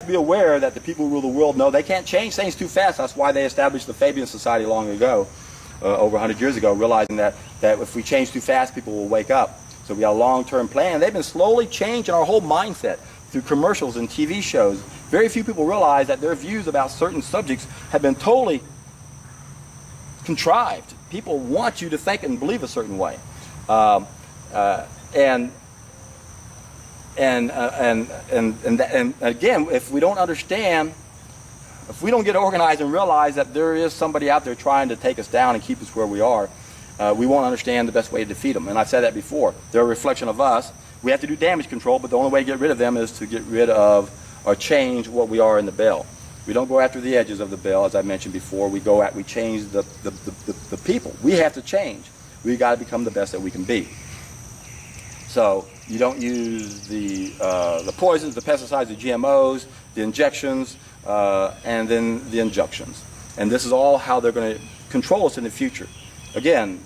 to be aware that the people who rule the world know they can't change things too fast. That's why they established the Fabian Society long ago, over 100 years ago, realizing that if we change too fast, people will wake up. So we got a long-term plan. They've been slowly changing our whole mindset through commercials and TV shows. Very few people realize that their views about certain subjects have been totally contrived. People want you to think and believe a certain way. And again, if we don't understand, if we don't get organized and realize that there is somebody out there trying to take us down and keep us where we are, we won't understand the best way to defeat them. And I've said that before. They're a reflection of us. We have to do damage control, but the only way to get rid of them is to get rid of or change what we are in the bell. We don't go after the edges of the bell, as I mentioned before. We change the people. We have to change. We've got to become the best that we can be. So you don't use the poisons, the pesticides, the GMOs, the injections, and then the injunctions. And this is all how they're going to control us in the future. Again,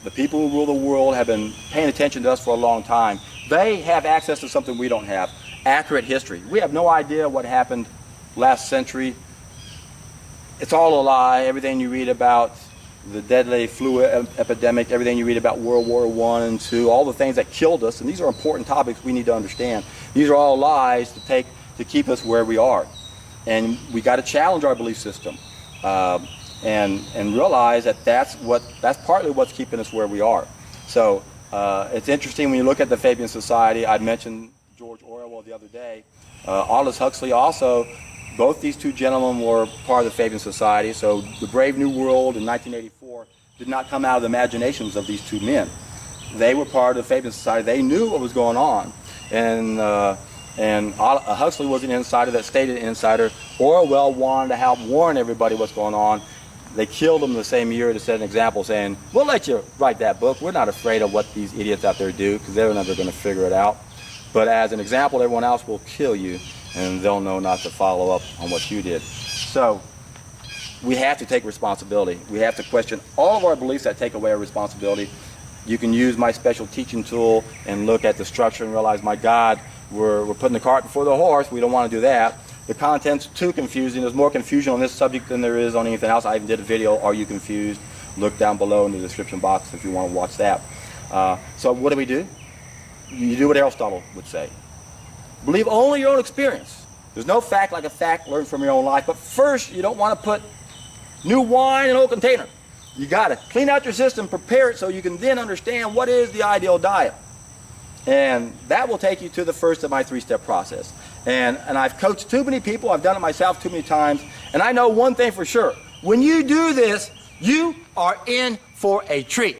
the people who rule the world have been paying attention to us for a long time. They have access to something we don't have, accurate history. We have no idea what happened last century. It's all a lie. Everything you read about the deadly flu epidemic, everything you read about World War I and II, all the things that killed us, and these are important topics we need to understand. These are all lies to keep us where we are. And we got to challenge our belief system and realize that that's partly what's keeping us where we are. So it's interesting when you look at the Fabian Society. I mentioned George Orwell the other day. Aldous Huxley also. Both these two gentlemen were part of the Fabian Society, so the Brave New World in 1984 did not come out of the imaginations of these two men. They were part of the Fabian Society. They knew what was going on, and Huxley was an insider that stayed an insider. Orwell wanted to help warn everybody what's going on. They killed him the same year to set an example, saying, "We'll let you write that book. We're not afraid of what these idiots out there do, because they're never going to figure it out. But as an example, everyone else will kill you, and they'll know not to follow up on what you did." So we have to take responsibility. We have to question all of our beliefs that take away our responsibility. You can use my special teaching tool and look at the structure and realize, my God, we're putting the cart before the horse. We don't want to do that. The content's too confusing. There's more confusion on this subject than there is on anything else. I even did a video, Are You Confused? Look down below in the description box if you want to watch that. So what do? You do what Aristotle would say. Believe only your own experience. There's no fact like a fact learned from your own life. But first, you don't want to put new wine in an old container. You got to clean out your system, prepare it so you can then understand what is the ideal diet. And that will take you to the first of my three-step process. And I've coached too many people. I've done it myself too many times. And I know one thing for sure. When you do this, you are in for a treat.